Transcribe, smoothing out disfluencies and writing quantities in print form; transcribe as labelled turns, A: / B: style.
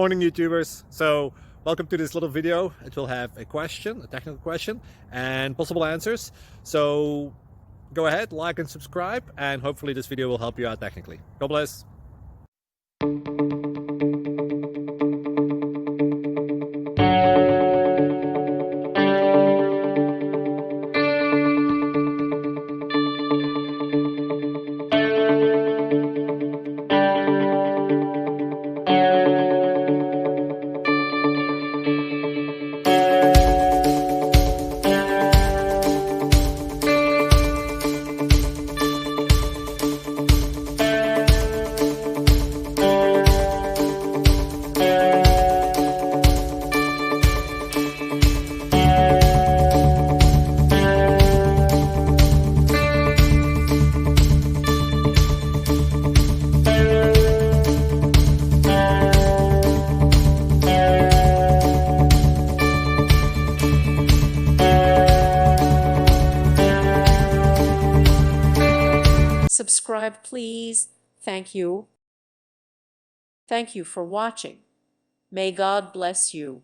A: Morning YouTubers. So welcome to this little video. It will have a question, a technical question, and possible answers. So go ahead, like and subscribe, and hopefully this video will help you out technically. God bless.
B: Subscribe, please. Thank you. Thank you for watching. May God bless you.